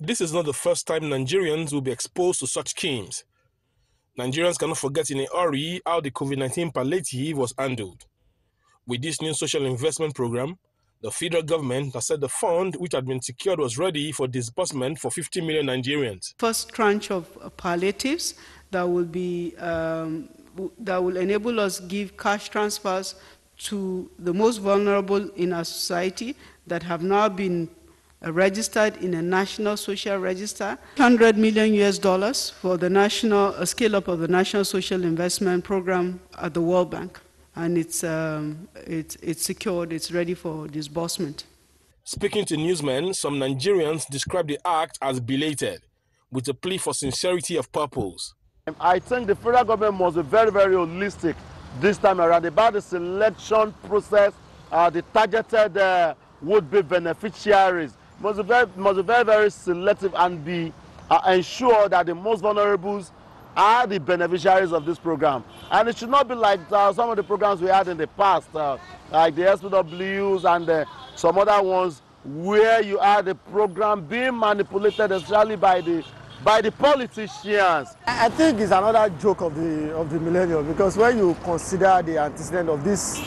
This is not the first time Nigerians will be exposed to such schemes. Nigerians cannot forget in a hurry how the COVID-19 palliative was handled. With this new social investment program, the federal government has said the fund which had been secured was ready for disbursement for 50 million Nigerians. First tranche of palliatives that will enable us give cash transfers to the most vulnerable in our society that have now been registered in a national social register. $100 million US for the national scale up of the national social investment program at the World Bank, and it's secured. It's ready for disbursement. Speaking to newsmen, some Nigerians describe the act as belated, with a plea for sincerity of purpose. I think the federal government must be very, very holistic this time around about the selection process, the targeted would-be beneficiaries must be very, very selective and be ensure that the most vulnerables are the beneficiaries of this program. And it should not be like some of the programs we had in the past, like the SPWs and some other ones, where you had the program being manipulated, especially by the politicians. I think it's another joke of the millennium, because when you consider the antecedent of this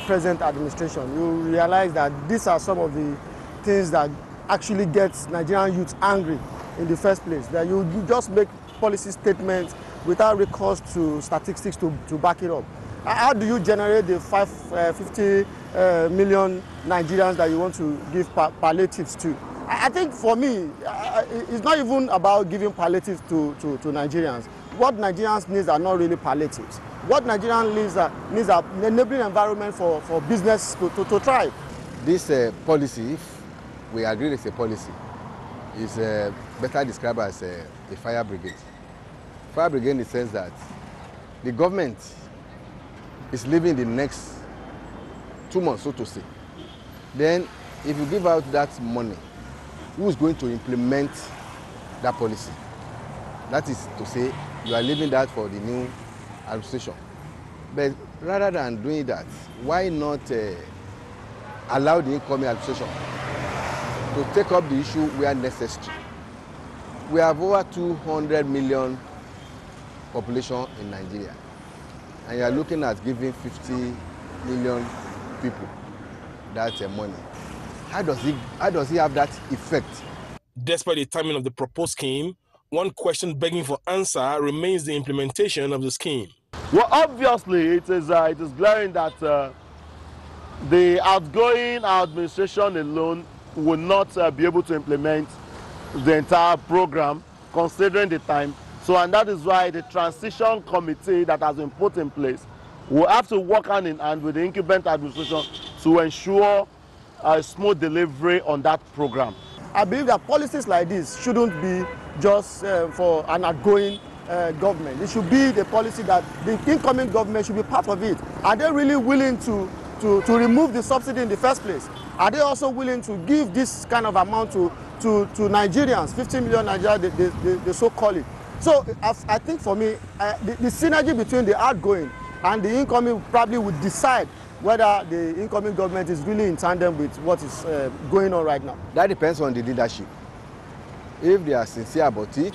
present administration, you realize that these are some of the things that actually get Nigerian youth angry in the first place. That you just make policy statements without recourse to statistics to back it up. How do you generate the 50 million Nigerians that you want to give palliatives to? I think for me, it's not even about giving palliatives to Nigerians. What Nigerians need are not really palliatives. What Nigerians needs are an enabling environment for business to thrive. This policy, if we agree it's a policy, is better described as a fire brigade. Fire brigade in the sense that the government is living the next 2 months, so to say. Then, if you give out that money, who is going to implement that policy? That is to say, you are leaving that for the new administration. But rather than doing that, why not allow the incoming administration to take up the issue where necessary? We have over 200 million population in Nigeria, and you are looking at giving 50 million people that money. How does he have that effect? Despite the timing of the proposed scheme, one question begging for answer remains the implementation of the scheme. Well, obviously, it is glaring that the outgoing administration alone will not be able to implement the entire program, considering the time. So, and that is why the transition committee that has been put in place will have to work hand in hand with the incumbent administration to ensure a smooth delivery on that program. I believe that policies like this shouldn't be just for an outgoing government. It should be the policy that the incoming government should be part of it. Are they really willing to remove the subsidy in the first place? Are they also willing to give this kind of amount to Nigerians, 50 million Nigerians, they so call it? So I think for me, the synergy between the outgoing and the incoming probably would decide whether the incoming government is really in tandem with what is going on right now. That depends on the leadership. If they are sincere about it,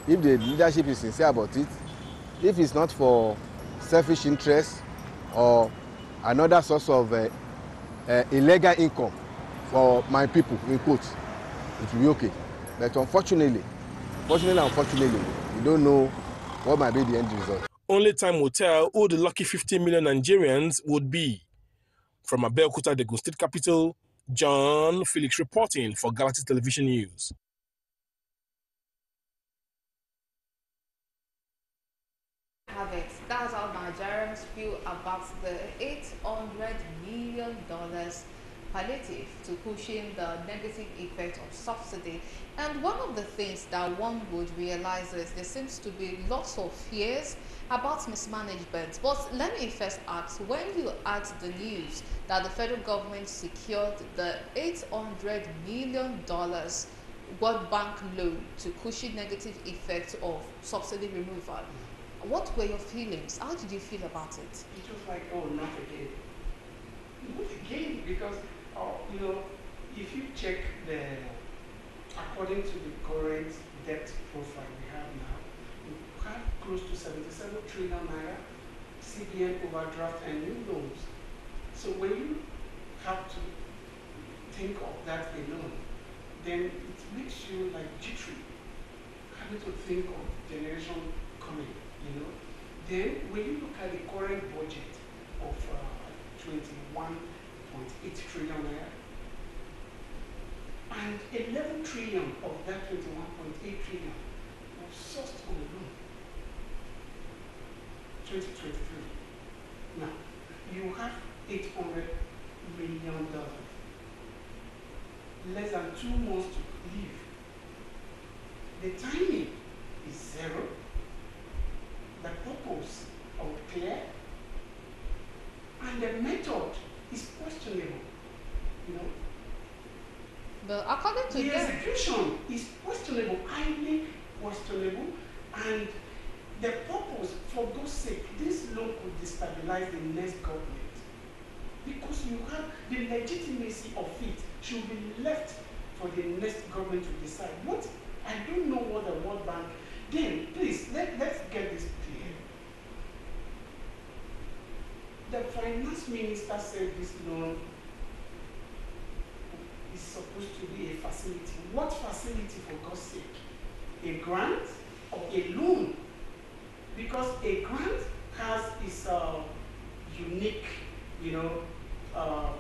if the leadership is sincere about it, if it's not for selfish interest or another source of illegal income for my people, in quotes, it will be okay. But unfortunately, we don't know what might be the end result. Only time will tell who the lucky 50 million Nigerians would be. From Abeokuta, the Ogun State capital, John Felix reporting for Galaxy Television News. That's how Nigerians feel about the $800 million palliative to cushion the negative effect of subsidy. And one of the things that one would realize is there seems to be lots of fears about mismanagement. But let me first ask, when you had the news that the federal government secured the $800 million World Bank loan to cushion negative effects of subsidy removal, what were your feelings? How did you feel about it? It was like, oh, not again. Not again, because, you know, if you check the according to the current debt profile we have now, we have close to 77 trillion naira, CBN overdraft and new loans. So when you have to think of that alone, then it makes you like jittery, having to think of generation coming, you know. Then when you look at the current budget of 21.8 trillion naira, and 11 trillion of that 21.8 trillion was sourced on loan. 2023. Now, you have $800 million. Less than 2 months to leave. The timing is zero. The purpose unclear. And the method is questionable. You know? But according to The them, execution is questionable, highly questionable, and the purpose, for God's sake, this law could destabilize the next government. Because you have the legitimacy of it should be left for the next government to decide. What I don't know what the World Bank. Then please let's get this clear. The finance minister said this loan is supposed to be a facility. What facility, for God's sake? A grant or a loan? Because a grant has its unique, you know,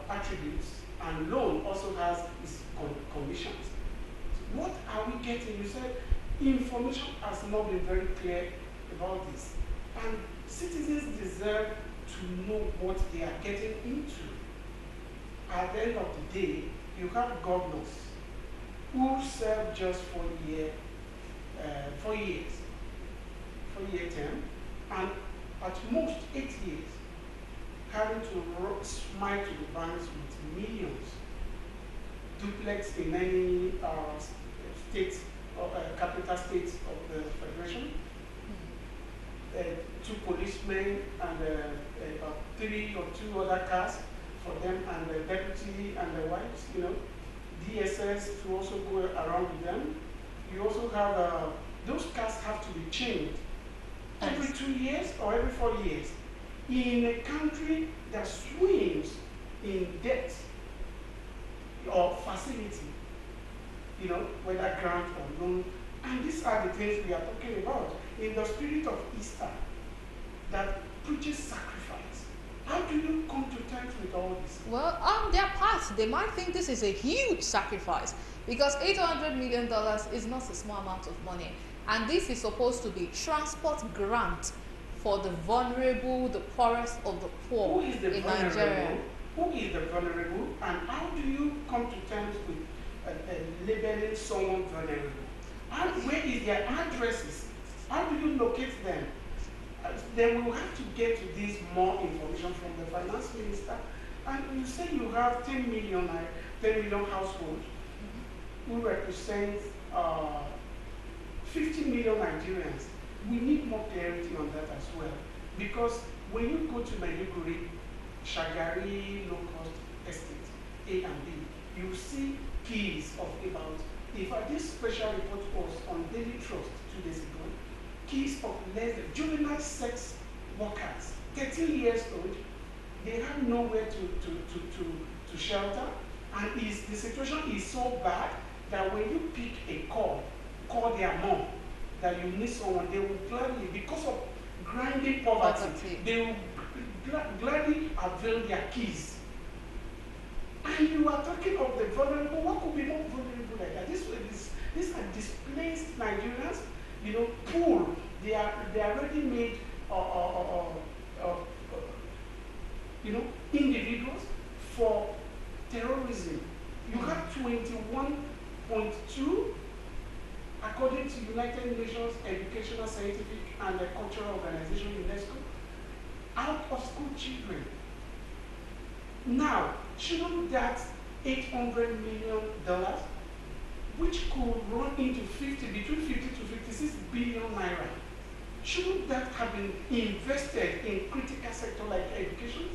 attributes, and loan also has its conditions. What are we getting? You said information has not been very clear about this, and citizens deserve to know what they are getting into. At the end of the day, you have governors who serve just 4 years, 4-year term, and at most 8 years, having to smile to the banks with millions, duplex in many states, capital states of the Federation, 2 policemen and 3 or 2 other cars for them, and the deputy and the wives, you know, DSS to also go around with them. You also have, those cars have to be changed every 2 years or every 4 years. In a country that swims in debt or facility, you know, whether grant or loan, and these are the things we are talking about. In the spirit of Easter that preaches sacrifice, how do you come to terms with all this? well, on their part, they might think this is a huge sacrifice because $800 million is not a small amount of money. And this is supposed to be transport grant for the vulnerable, the poorest of the poor in Nigeria. Who is the vulnerable, and how do you come to terms with labeling someone vulnerable? And where is their addresses? How do you locate them? Then we will have to get to this more information from the finance minister. And you say you have 10 million households who represent 50 million Nigerians. We need more clarity on that as well. Because when you go to Maiduguri, Shagari low-cost estate, A and B, you see keys of about, in fact, this special report was on Daily Trust 2 days ago, keys of less than juvenile sex workers, 13 years old, they have nowhere to shelter, and the situation is so bad that when you pick a call their mom, that you need someone, they will gladly, because of grinding poverty, they will gladly avail their keys. And you are talking of the vulnerable. What could be more vulnerable like that? These are displaced Nigerians, you know, poor. They are ready-made, you know, individuals for terrorism. You have 21.2, according to United Nations Educational, Scientific, and Cultural Organization, UNESCO, out-of-school children. Now, shouldn't that $800 million, which could run into between 50 to 56 billion naira, shouldn't that have been invested in critical sector like education?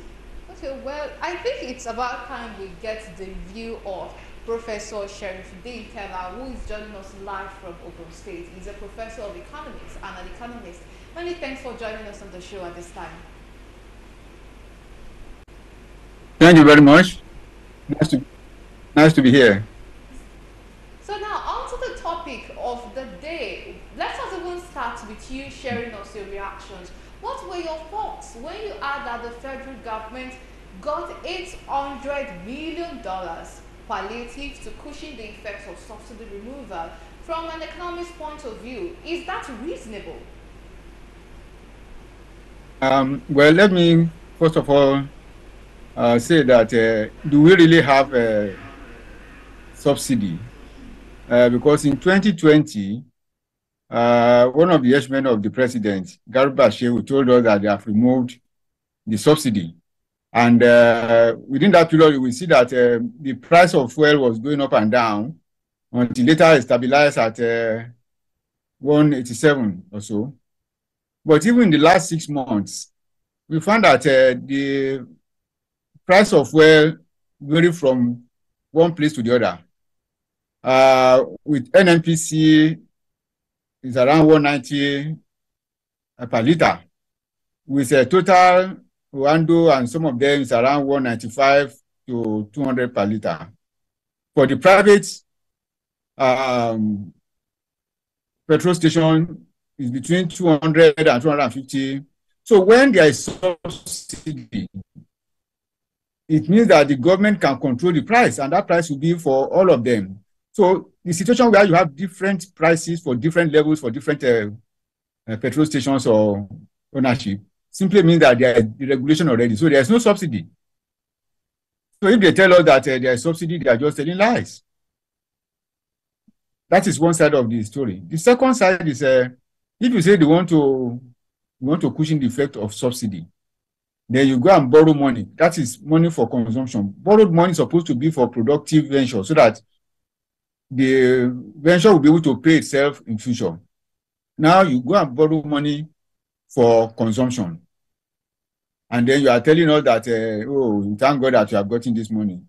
Okay, well, I think it's about time we get the view of Professor Sherifuddin Kella, who is joining us live from Ogun State. He's a professor of economics and an economist. Many thanks for joining us on the show at this time. Thank you very much. Nice to be here. So now on to the topic of the day. Let us even start with you sharing us your reactions. What were your thoughts when you heard that the federal government got $800 million palliative to cushion the effects of subsidy removal? From an economist point of view, is that reasonable? Well, let me first of all say that do we really have a subsidy? Because in 2020, one of the henchmen of the president, Garba Shehu, told us that they have removed the subsidy. And within that period, we see that the price of fuel was going up and down until later it stabilized at 187 or so. But even in the last 6 months, we found that the price of fuel varied from one place to the other. With NNPC, it's around 190 per liter. With a total Wando and some of them is around 195 to 200 per liter. For the private petrol station, is between 200 and 250. So when there is subsidy, it means that the government can control the price, and that price will be for all of them. So the situation where you have different prices for different levels for different petrol stations or ownership simply means that there is the regulation already. So there is no subsidy. So if they tell us that there is subsidy, they are just telling lies. That is one side of the story. The second side is if you say they want to cushion the effect of subsidy, then you go and borrow money. That is money for consumption. Borrowed money is supposed to be for productive venture so that the venture will be able to pay itself in future. Now you go and borrow money for consumption. And then you are telling us that, oh, thank God that you have gotten this money.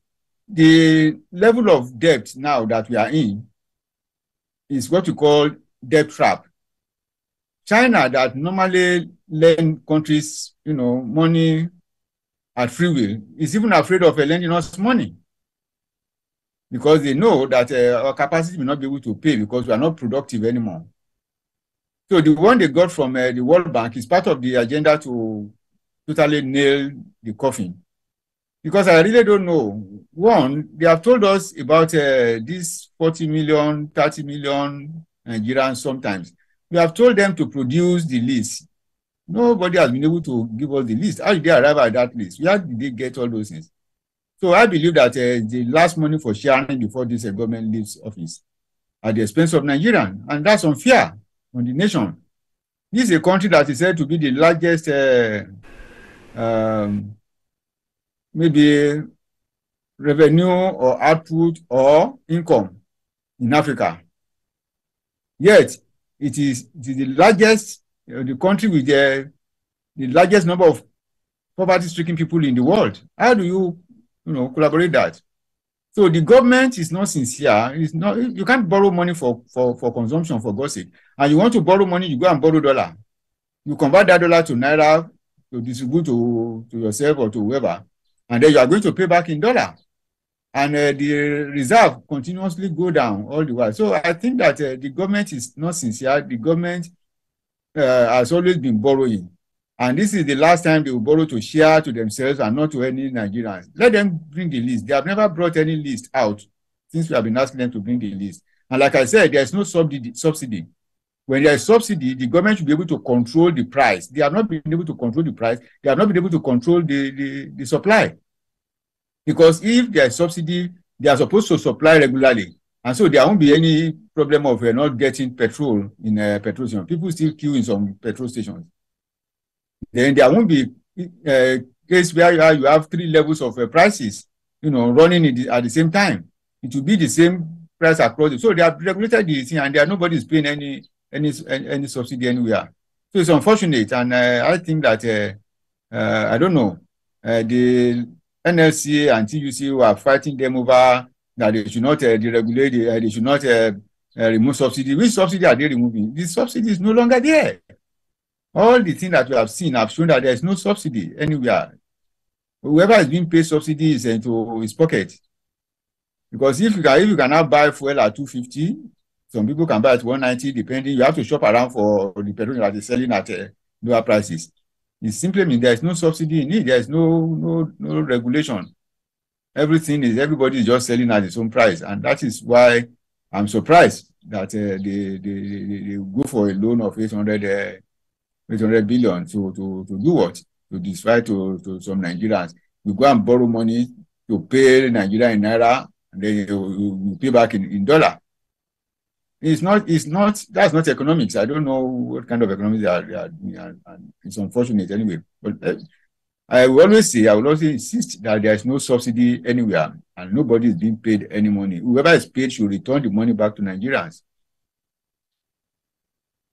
The level of debt now that we are in is what we call debt trap. China, that normally lend countries, money at free will, is even afraid of lending us money because they know that our capacity will not be able to pay because we are not productive anymore. So the one they got from the World Bank is part of the agenda to totally nail the coffin. Because I really don't know. One, they have told us about these 40 million, 30 million Nigerians sometimes. We have told them to produce the list. Nobody has been able to give us the list. How did they arrive at that list? Where did they get all those things? So I believe that the last money for sharing before this government leaves office at the expense of Nigerians. And that's unfair on the nation. This is a country that is said to be the largest maybe revenue or output or income in Africa. Yet, it is the largest, the country with the largest number of poverty-stricken people in the world. How do you, collaborate that? So the government is not sincere. It's not. You can't borrow money for consumption, for God's sake. And you want to borrow money, you go and borrow dollar. You convert that dollar to naira to distribute to yourself or to whoever, and then you are going to pay back in dollar. And the reserve continuously go down all the while. So I think that the government is not sincere. The government has always been borrowing. And this is the last time they will borrow to share to themselves and not to any Nigerians. Let them bring the list. They have never brought any list out since we have been asking them to bring the list. And like I said, there's no subsidy. When there is subsidy, the government should be able to control the price. They have not been able to control the price. They have not been able to control the supply. Because if there is subsidy, they are supposed to supply regularly. And so there won't be any problem of not getting petrol in a petrol station. People still queue in some petrol stations. Then there won't be a case where you have 3 levels of prices, running at the same time. It will be the same price across. So they have regulated the thing, and nobody is paying any subsidy anywhere. So it's unfortunate, and I think that I don't know, the NLC and TUC were fighting them over that they should not deregulate, they should not remove subsidy. Which subsidy are they removing? The subsidy is no longer there. All the things that we have seen have shown that there is no subsidy anywhere. Whoever is being paid subsidy is into his pocket. Because if you can now buy fuel at 250, some people can buy at 190, depending. You have to shop around for the petrol that is selling at lower prices. It simply means there is no subsidy in it. There is no regulation. Everybody is just selling at its own price, and that is why I'm surprised that they go for a loan of 800 billion to do what? To destroy to some Nigerians. You go and borrow money to pay Nigeria in naira, and then you pay back in dollar. That's not economics. I don't know what kind of economics they are doing, and it's unfortunate anyway. But I will always insist that there is no subsidy anywhere and nobody is being paid any money. Whoever is paid should return the money back to Nigerians.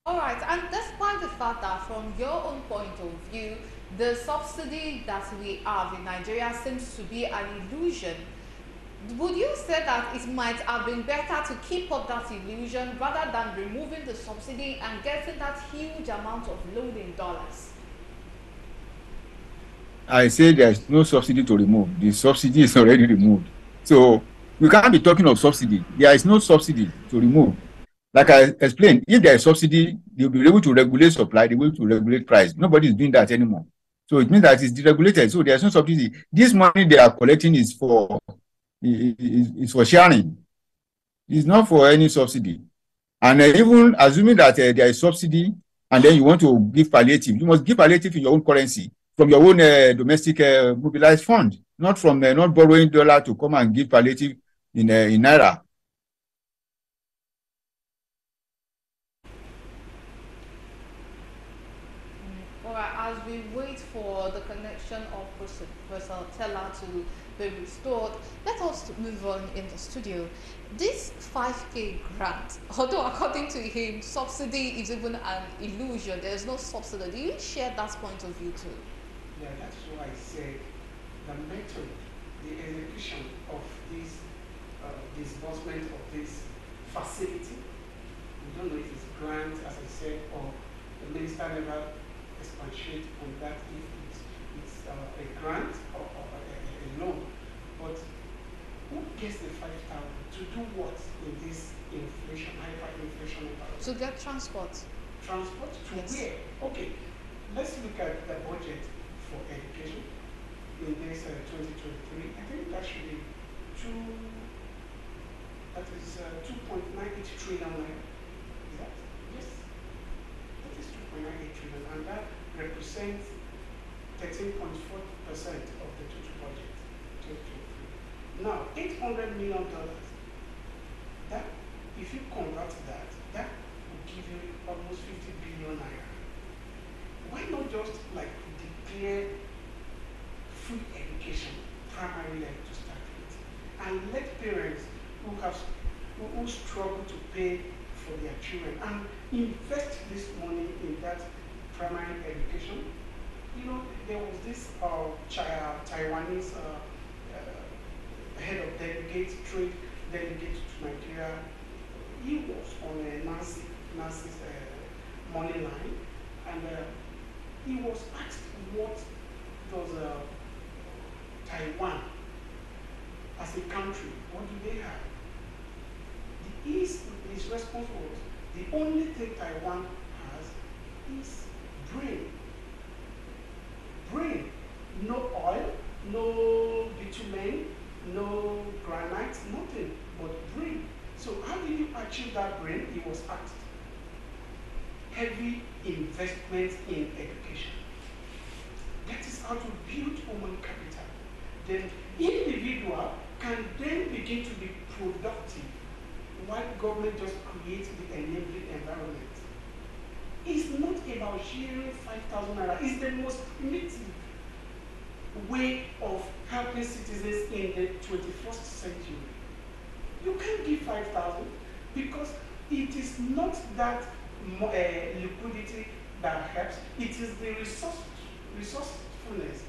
All right, and despite the fact that from your own point of view, the subsidy that we have in Nigeria seems to be an illusion, would you say that it might have been better to keep up that illusion rather than removing the subsidy and getting that huge amount of loan in dollars? I say there's no subsidy to remove. The subsidy is already removed. So we can't be talking of subsidy. There is no subsidy to remove. Like I explained, if there is subsidy, they'll be able to regulate supply, they'll be able to regulate price. Nobody is doing that anymore. So it means that it's deregulated. So there's no subsidy. This money they are collecting is for sharing. It's not for any subsidy. And even assuming that there is subsidy, and then you want to give palliative, you must give palliative in your own currency, from your own domestic mobilized fund, not from not borrowing dollar to come and give palliative in naira. All right, as we wait for the connection of Professor Teller to be restored, let us move on in the studio. This 5K grant, although according to him, subsidy is even an illusion, there's no subsidy. Do you share that point of view too? Yeah, that's why I said the method, the execution of this disbursement of this facility, we don't know if it's grant, as I said, or the minister never expatiate on that if it's a grant or a loan. But who gets the 5,000 to do what in this inflation, hyperinflation environment? To get transport. Transport to Yes. where? Okay, let's look at the budget for education in this 2023. I think that should be 2.98 trillion naira. Is that? Yes. That is 2.98 trillion, and that represents 13.4% of the total budget 2023. Now, $800 million. That, if you convert that, that will give you almost 50 billion naira. Why not just like declare free education, primary level to start with, and let parents who struggle to pay for their children and invest this money in that primary education? You know, there was this Taiwanese head of trade delegate to Nigeria. He was on Nancy's money line, and he was asked what does Taiwan as a country, what do they have? His response was, the only thing Taiwan has is brain. Brain. No oil, no bitumen, no granite, nothing but brain. So how did you achieve that brain? He was asked. Heavy investment in education. That is how to build human capital. Then individual can then begin to be productive while government just creates the enabling environment. It's not about sharing 5,000 naira. It's the most primitive way of helping citizens in the 21st century. You can't give 5,000 because it is not that liquidity that helps. It is the resourcefulness,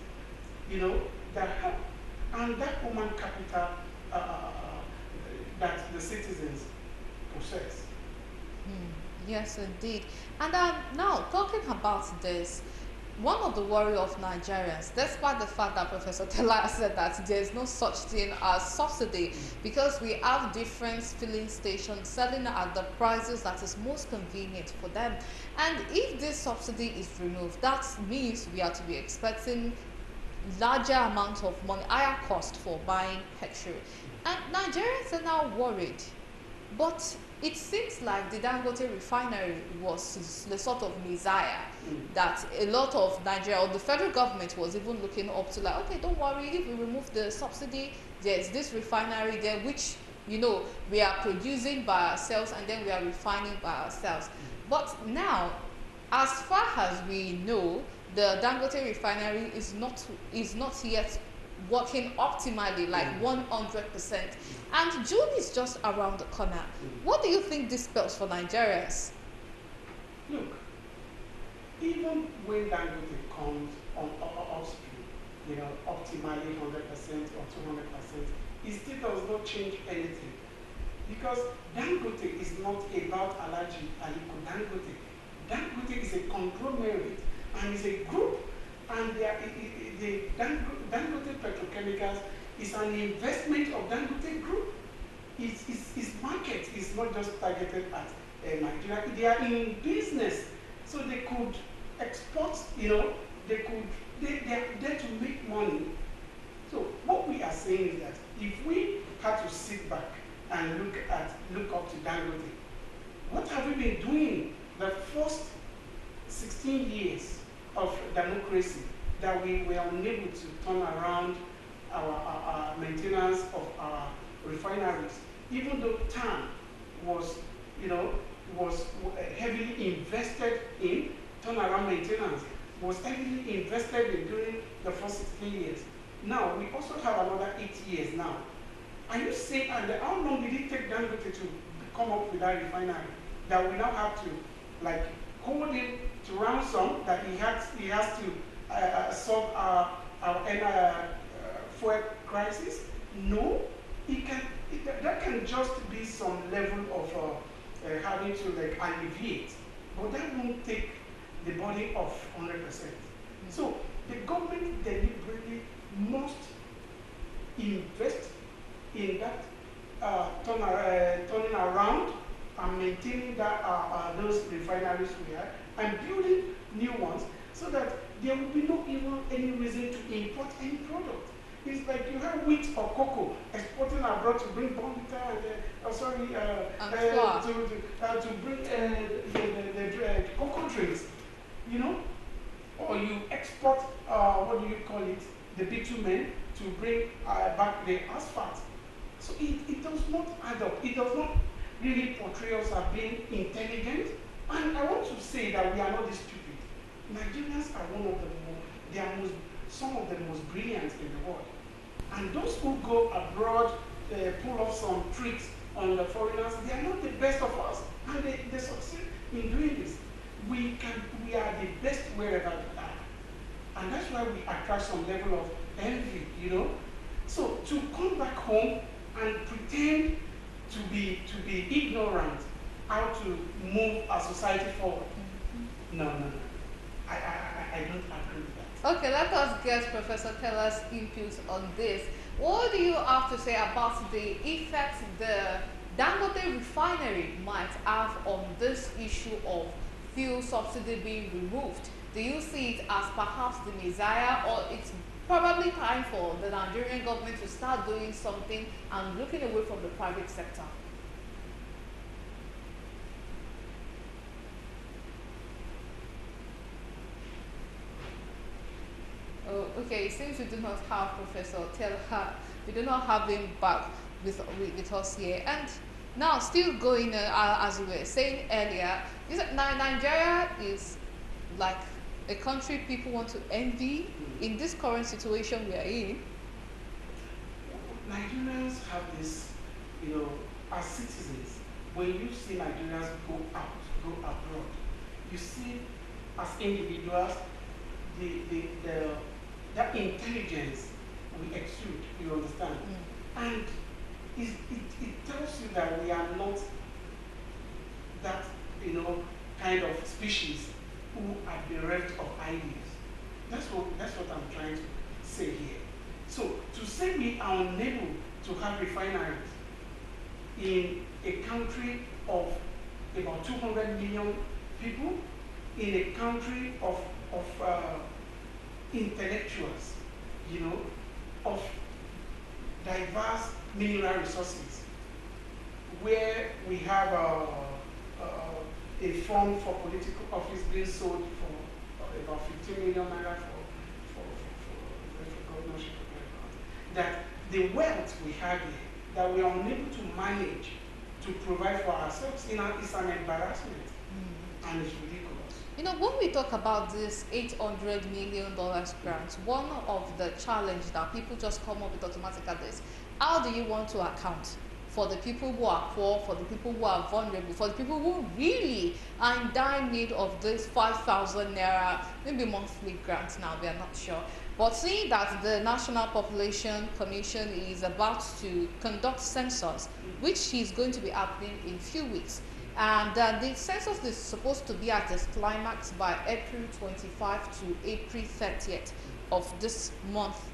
you know, that help. And that human capital that the citizens possess. Yes, indeed. And now, talking about this, one of the worry of Nigerians, despite the fact that Professor Tella said that there is no such thing as subsidy, because we have different filling stations selling at the prices that is most convenient for them. And if this subsidy is removed, that means we are to be expecting larger amount of money, higher cost for buying petrol. And Nigerians are now worried. But it seems like the Dangote refinery was the sort of messiah that a lot of Nigeria, or the federal government, was even looking up to, like, okay, don't worry, if we remove the subsidy, there's this refinery there, which, you know, we are producing by ourselves and then we are refining by ourselves. But now, as far as we know, the Dangote refinery is not yet working optimally, like 100%. And June is just around the corner. What do you think this spells for Nigerians? Look, even when Dangote comes on upstream, you know, optimally 100% or 200%, it still does not change anything. Because Dangote is not about Alhaji Aliko Dangote. Dangote is a conglomerate and is a group, and the Dangote Petrochemicals is an investment of Dangote Group. Its market is not just targeted at Nigeria. They are in business, so they could export. You know, they are there to make money. So what we are saying is that if we had to sit back and look up to Dangote, what have we been doing the first 16 years of democracy that we were unable to turn around our maintenance of our refineries, even though TAN was, you know, was heavily invested in turnaround maintenance, was heavily invested in during the first 16 years. Now, we also have another 8 years now. Are you saying, and how long did it take Dangote to come up with that refinery that we now have to, like, hold him to ransom, that he has to solve our fuel crisis? No, that can just be some level of having to, like, alleviate, but that won't take the body off 100%. So the government deliberately must invest in that turning around and maintaining that those refineries we have and building new ones, so that there will be no even any reason to import any product. It's like you have wheat or cocoa exporting abroad to bring bonvita and to bring the cocoa drinks, you know, or you export what do you call it, the bitumen, to bring back the asphalt. So it does not add up. It does not really portray us as being intelligent. And I want to say that we are not this stupid. Nigerians are some of the most brilliant in the world. And those who go abroad, pull off some tricks on the foreigners, they are not the best of us. And they succeed in doing this. We are the best wherever we are. And that's why we attract some level of envy, you know. So to come back home and pretend to be ignorant how to move our society forward, no. I don't agree with that. Okay, let us get Professor Teller's input on this. What do you have to say about the effect the Dangote refinery might have on this issue of fuel subsidy being removed? Do you see it as perhaps the messiah, or it's probably time for the Nigerian government to start doing something and looking away from the private sector? Oh, okay, it seems we do not have Professor Telha. We do not have him back with us here. And now, still going, as we were saying earlier, Nigeria is like a country people want to envy in this current situation we are in. Nigerians have this, you know, as citizens, when you see Nigerians go abroad, you see as individuals that intelligence we exude, you understand? And it tells you that we are not that, kind of species who are bereft of ideas. That's what I'm trying to say here. So to say we are unable to have refineries in a country of about 200 million people, in a country of intellectuals, of diverse mineral resources, where we have a fund for political office being sold for about 15 million naira for governorship, that the wealth we have here, that we are unable to manage to provide for ourselves, it's an embarrassment, and it's ridiculous. When we talk about this $800 million grant, one of the challenge that people just come up with automatically is, how do you want to account for the people who are poor, for the people who are vulnerable, for the people who really are in dire need of this 5,000 naira, maybe monthly grant now, we are not sure. But seeing that the National Population Commission is about to conduct census, which is going to be happening in a few weeks, and the census is supposed to be at its climax by April 25 to April 30th of this month.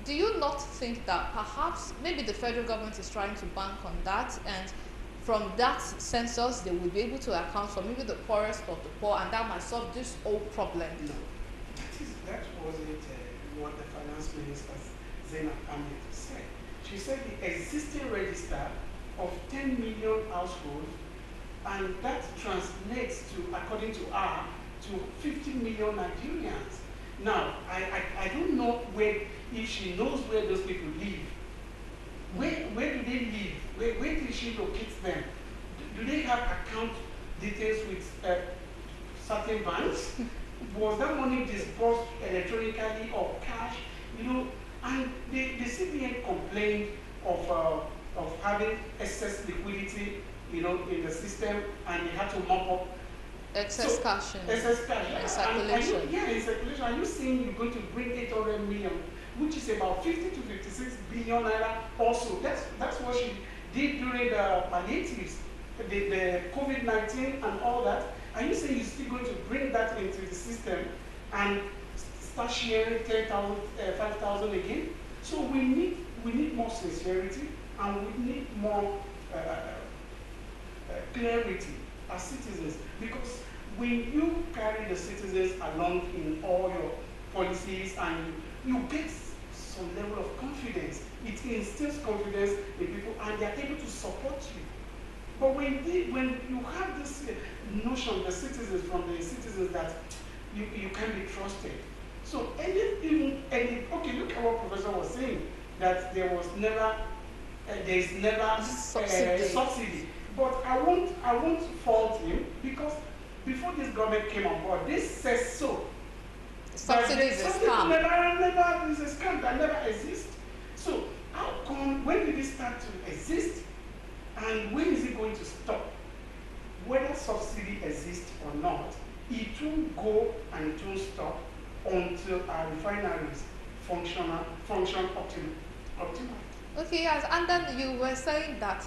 Do you not think that perhaps maybe the federal government is trying to bank on that, and from that census they will be able to account for maybe the poorest of the poor, and that might solve this whole problem? No, that wasn't what the finance minister Zainab Ahmed said. She said the existing register of 10 million households, and that translates to, according to her, to 50 million Nigerians. Now, I don't know if she knows where those people live. Where do they live? Where did she locate them? Do they have account details with certain banks? Was that money disbursed electronically or cash? And the CBN complained of having excess liquidity, in the system, and they had to mop up excess cash in circulation. In circulation. Are you saying you're going to bring 800 million, which is about 50 to 56 billion naira also? That's what she did during the palliatives, the COVID-19 and all that. Are you saying you're still going to bring that into the system and start sharing 10,000, 5,000 again? So we need more sincerity, and we need more clarity as citizens, because when you carry the citizens along in all your policies and you get some level of confidence, it instills confidence in people and they are able to support you. But when you have this notion, the citizens, that you can be trusted. So okay, look at what Professor was saying, that there is never subsidy. But I won't fault him, because before this government came on board, this says so. Subsidy is a scam. Never is a scam that never exists. So how come, when did it start to exist, and when is it going to stop? Whether subsidy exists or not, it won't go and it won't stop until our refineries function optimally. Okay, yes, and then you were saying that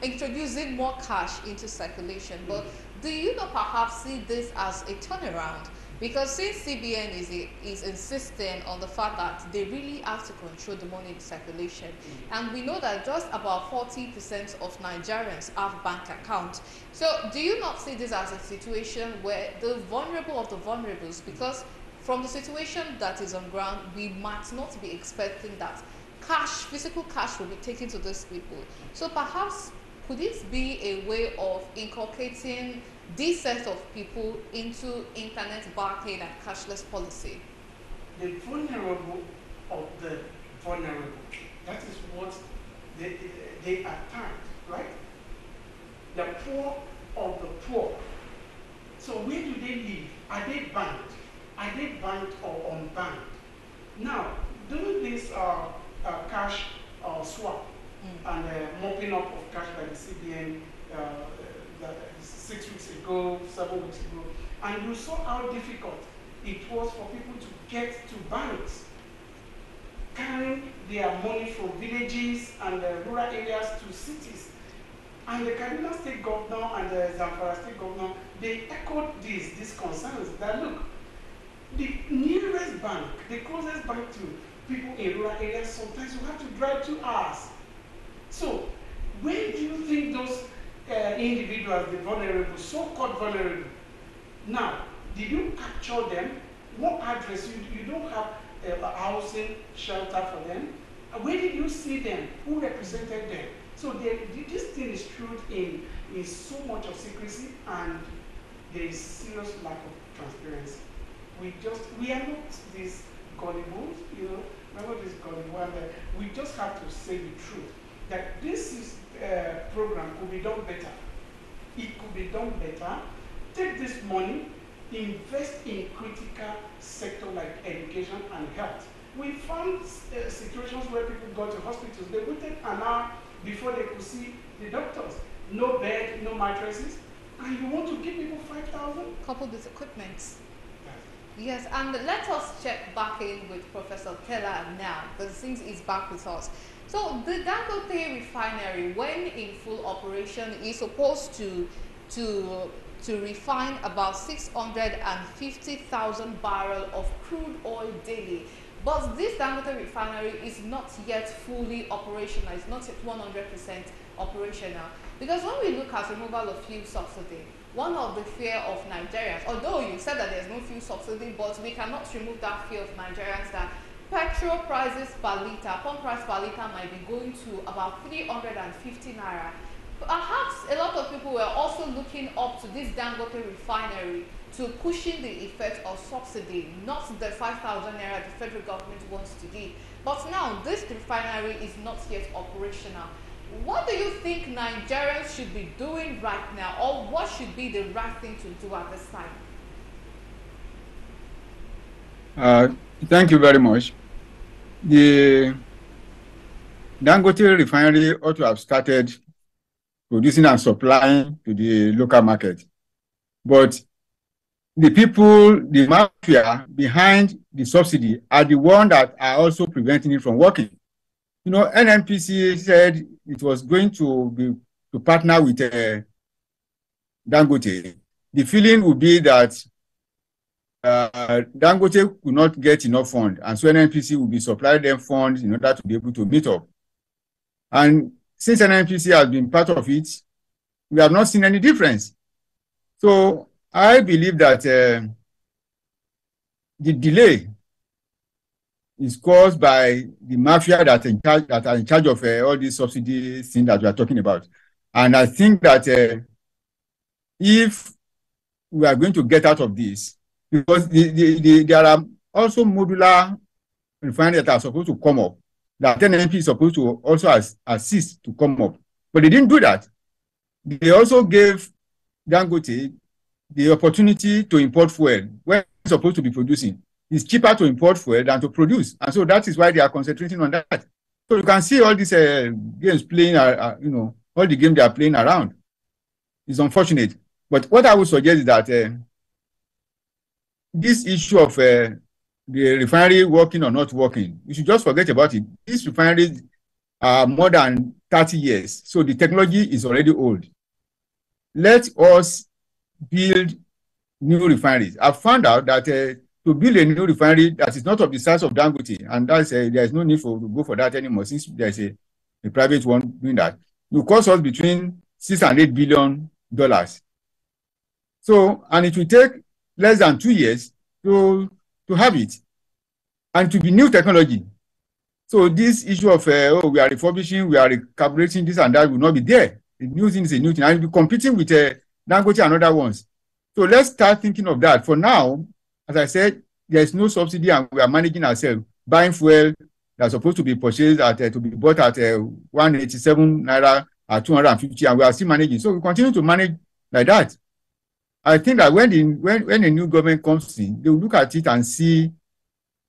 introducing more cash into circulation, but do you not perhaps see this as a turnaround? Because since CBN is insisting on the fact that they really have to control the money in circulation, and we know that just about 40% of Nigerians have bank accounts. So do you not see this as a situation where the vulnerable of the vulnerables, because from the situation that is on ground, we might not be expecting that physical cash will be taken to these people. So perhaps could it be a way of inculcating this set of people into internet banking and cashless policy? The vulnerable of the vulnerable, that is what they are tagged, right? The poor of the poor. So where do they live? Are they banked? Are they banked or unbanked? Now, doing this cash swap and mopping up of cash by the CBN 6 weeks ago, 7 weeks ago, and you saw how difficult it was for people to get to banks. carrying their money from villages and rural areas to cities. And the Kaduna State Governor and the Zamfara State Governor, they echoed these concerns that look, the nearest bank, the closest bank to people in rural areas, sometimes you have to drive 2 hours. So, when do you think those individuals, the vulnerable, so-called vulnerable, now, did you capture them? What address? You don't have a housing shelter for them. Where did you see them? Who represented them? So this thing is truth in so much of secrecy, and there is serious lack of transparency. We are not these gullible, remember this gullible, and we just have to say the truth, that this program could be done better. It could be done better. Take this money, invest in critical sector like education and health. We found situations where people got to hospitals, they waited an hour before they could see the doctors. No bed, no mattresses, and you want to give people 5,000? Coupled with equipment. Yes, and let us check back in with Professor Keller now, because since he's back with us. So the Dangote refinery, when in full operation, is supposed to refine about 650,000 barrels of crude oil daily. But this Dangote refinery is not yet fully operational. It's not yet 100% operational. Because when we look at removal of fuel subsidy, one of the fear of Nigerians, although you said that there's no fuel subsidy, but we cannot remove that fear of Nigerians that petrol prices per litre, pump price per litre might be going to about 350 naira. Perhaps a lot of people were also looking up to this Dangote refinery to cushion the effect of subsidy, not the 5,000 naira the federal government wants to give. But now this refinery is not yet operational. What do you think Nigerians should be doing right now, or what should be the right thing to do at this time? Thank you very much. The Dangote refinery ought to have started producing and supplying to the local market. But the people, the mafia behind the subsidy are the ones that are also preventing it from working. NNPC said it was going to partner with Dangote. The feeling would be that Dangote could not get enough funds, and so NNPC will be supplying them funds in order to be able to meet up. And since NNPC has been part of it, we have not seen any difference. So I believe that the delay is caused by the mafia that are in charge of all these subsidy things that we are talking about. And I think that if we are going to get out of this, because there are also modular refineries that are supposed to come up, that NNP is supposed to also assist to come up. But they didn't do that. They also gave Dangote the opportunity to import fuel where it's supposed to be producing. It's cheaper to import fuel than to produce. And so that is why they are concentrating on that. So you can see all these games playing, all the games they are playing around. It's unfortunate. But what I would suggest is that this issue of the refinery working or not working, you should just forget about it. These refineries are more than 30 years. So the technology is already old. Let us build new refineries. I've found out that to build a new refinery that is not of the size of Dangote, and that's there is no need to go for that anymore since there's a private one doing that. It will cost us between $6 and $8 billion. So, and it will take less than 2 years to have it, and to be new technology. So this issue of we are refurbishing, we are recalibrating this and that will not be there. The new thing is a new thing, and we'll be competing with Dangote and other ones. So let's start thinking of that. For now, as I said, there is no subsidy, and we are managing ourselves, buying fuel that's supposed to be purchased to be bought at 187 naira at 250, and we are still managing. So we continue to manage like that. I think that when a new government comes in, they will look at it and see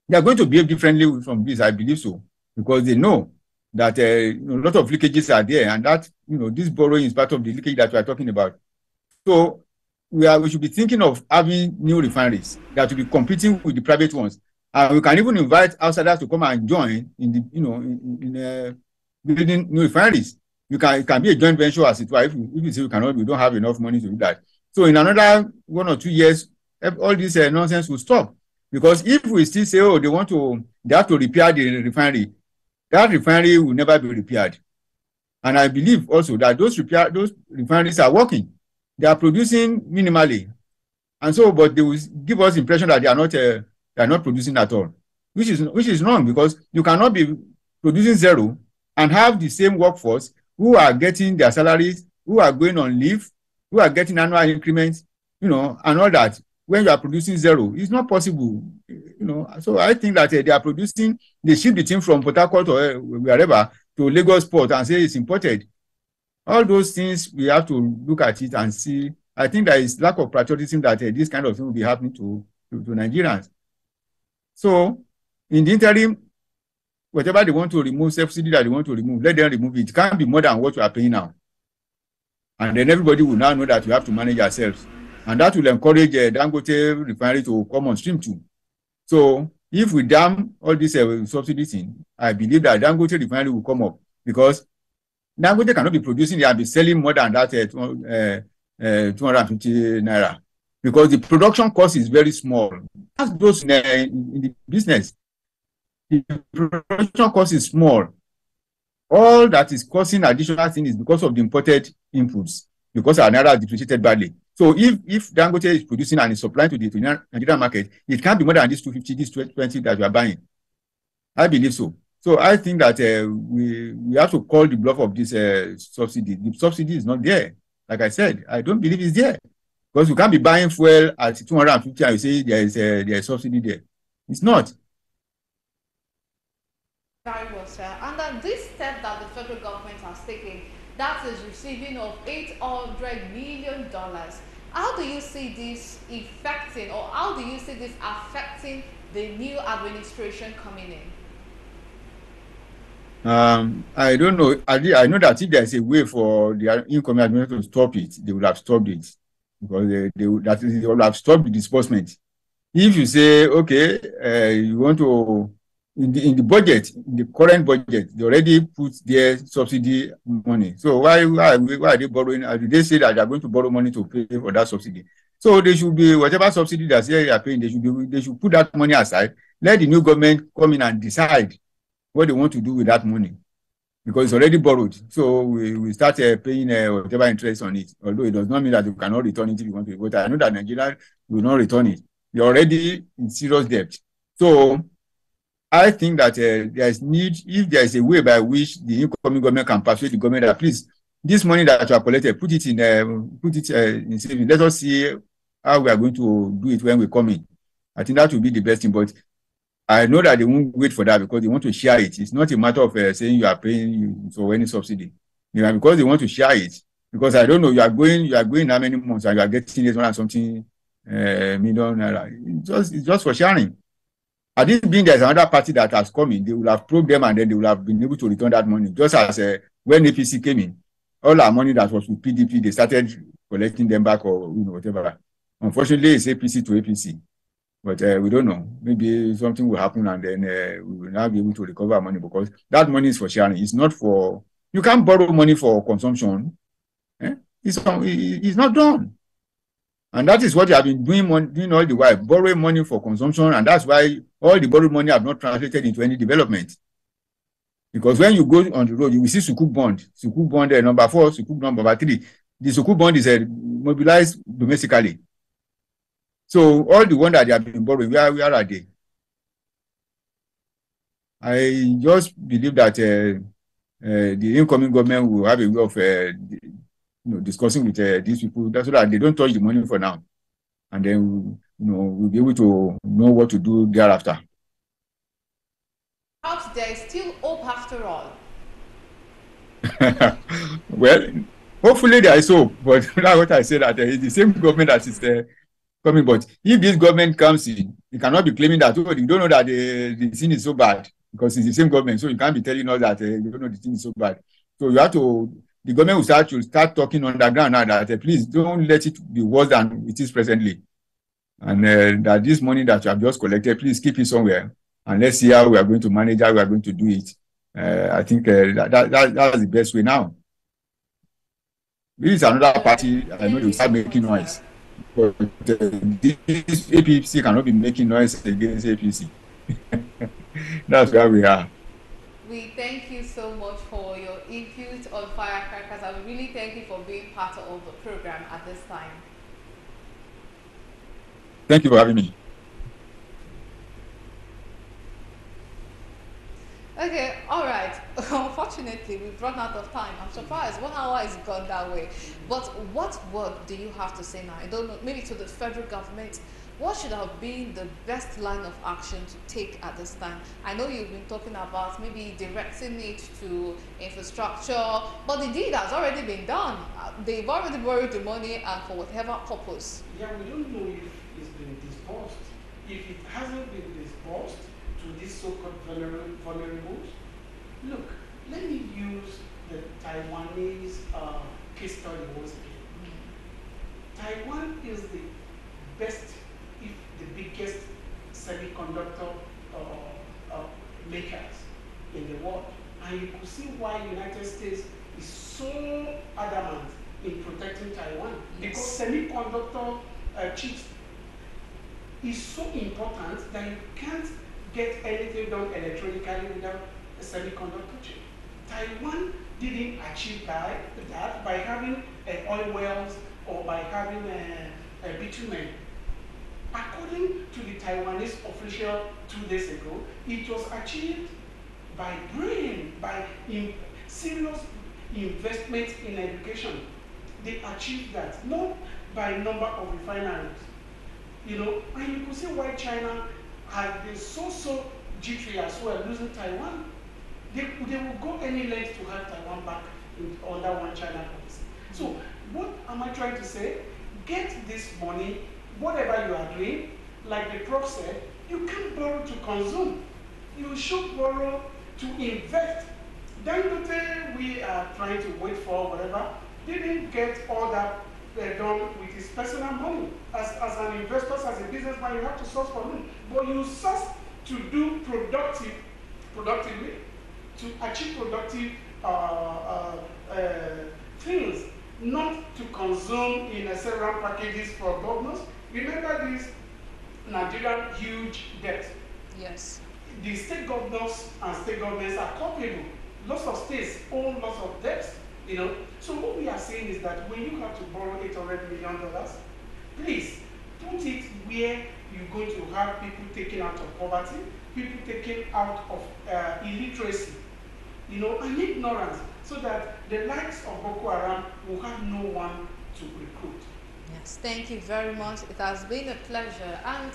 they are going to behave differently from this. I believe so, because they know that a lot of leakages are there, and that this borrowing is part of the leakage that we are talking about. So we should be thinking of having new refineries that will be competing with the private ones. And we can even invite outsiders to come and join in the, building new refineries. It can be a joint venture as it were. If you say we don't have enough money to do that. So in another 1 or 2 years, all this nonsense will stop. Because if we still say, oh, they have to repair the refinery, that refinery will never be repaired. And I believe also that those refineries are working. They are producing minimally. And so, but they will give us the impression that they are not producing at all, which is wrong, because you cannot be producing zero and have the same workforce who are getting their salaries, who are going on leave, who are getting annual increments, and all that. When you are producing zero, it's not possible, So I think that they ship the thing from Port Harcourt or wherever to Lagos Port and say it's imported. All those things, we have to look at it and see. I think there is lack of patriotism that this kind of thing will be happening to Nigerians. So, in the interim, whatever they want to remove, subsidy that they want to remove, let them remove it. It can't be more than what we are paying now. And then everybody will now know that we have to manage ourselves. And that will encourage Dangote refinery to come on stream too. So, if we dam all these subsidies in, I believe that Dangote refinery will come up, because Dangote cannot be producing and be selling more than that 250 naira, because the production cost is very small. That's those in the business. The production cost is small. All that is causing additional thing is because of the imported inputs, because our naira depreciated badly. So if Dangote is producing and is supplying to the Nigerian market, it can't be more than this 250, this 220 that we are buying. I believe so. So I think that we have to call the bluff of this subsidy. The subsidy is not there. Like I said, I don't believe it's there, because you can't be buying fuel at 250 and you say there is subsidy there. It's not. Very well, sir. And this step that the federal government has taken, that is receiving of $800 million. How do you see this affecting, or how do you see this affecting the new administration coming in? I don't know. I know that if there's a way for the incoming administration to stop it, they would have stopped it, because they would have stopped the disbursement. If you say, okay, you want to, in the budget, in the current budget, they already put their subsidy money. So why are they borrowing? They say that they are going to borrow money to pay for that subsidy. So they should be, whatever subsidy that they are paying, they should put that money aside. Let the new government come in and decide what they want to do with that money, because it's already borrowed. So we start paying whatever interest on it, although it does not mean that you cannot return it if you want to. But I know that Nigeria will not return it. You're already in serious debt. So I think that if there is a way by which the incoming government can persuade the government that, please, this money that you have collected, put it in savings. Let us see how we are going to do it when we come in. I think that will be the best thing. But I know that they won't wait for that, because they want to share it. It's not a matter of saying you are paying for any subsidy, because they want to share it. Because I don't know, you are going how many months and you are getting 800 something million naira. It's just for sharing. Had it been there's another party that has come in, they will have probed them and then they will have been able to return that money. Just as when APC came in, all our money that was with PDP, they started collecting them back, or whatever. Unfortunately, it's APC to APC. But we don't know. Maybe something will happen and then we will now be able to recover money, because that money is for sharing. It's not for, you can't borrow money for consumption. It's not done. And that is what you have been doing all the while, borrowing money for consumption. And that's why all the borrowed money have not translated into any development. Because when you go on the road, you will see Sukuk bond number 4, Sukuk number 3. The Sukuk bond is mobilized domestically. So all the ones that they have been borrowing, where are they? I just believe that the incoming government will have a way of discussing with these people, so that they don't touch the money for now, and then we'll be able to know what to do thereafter. Perhaps there is still hope after all. Well, hopefully there is hope, but that's what I said, that it's the same government that is coming. But if this government comes in, you cannot be claiming that, you don't know that the thing is so bad, because it's the same government. So you can't be telling us that you don't know the thing is so bad. So you have to, the government will start talking underground now that please don't let it be worse than it is presently. And that this money that you have just collected, please keep it somewhere, and let's see how we are going to manage, how we are going to do it. I think that's the best way now. This is another party, I know they Thank will you so start making much, sir. noise. But this APC cannot be making noise against APC. That's where we are. We thank you so much for your input on Firecrackers. I really thank you for being part of the program at this time. Thank you for having me. Okay, all right. Unfortunately, we've run out of time. I'm surprised 1 hour has gone that way. But what word do you have to say now? I don't know, maybe to the federal government. What should have been the best line of action to take at this time? I know you've been talking about maybe directing it to infrastructure, but the deed has already been done. They've already borrowed the money and for whatever purpose. Yeah, we don't know if it's been disbursed. If it hasn't been disbursed to these so-called vulnerables, look, let me use the Taiwanese case study once again. Taiwan is the best, if the biggest semiconductor makers in the world. And you could see why the United States is so adamant in protecting Taiwan. Yes. Because semiconductor chips is so important that you can't get anything done electronically without a semiconductor chip. Taiwan didn't achieve that by having oil wells or by having a bitumen. According to the Taiwanese official 2 days ago, it was achieved by brain, by serious investment in education. They achieved that, not by number of refineries. You know, and you can see why China has been so jittery as well, losing Taiwan. They will go any length to have Taiwan back under one China policy. So what am I trying to say? Get this money, whatever you are doing, like the prof said, you can't borrow to consume. You should borrow to invest. Dangote, we are trying to wait for whatever, didn't get all that done with his personal money. As an investor, as a businessman, you have to source for money. But you source to do productively, to achieve productive things, not to consume in several packages for governors. Remember this Nigerian huge debt. Yes. The state governors and state governments are culpable. Lots of states own lots of debts, you know. So what we are saying is that when you have to borrow $800 million, please put it where you're going to have people taken out of poverty, people taken out of illiteracy, you know, and ignorance, so that the likes of Boko Haram will have no one to recruit. Yes, thank you very much. It has been a pleasure. And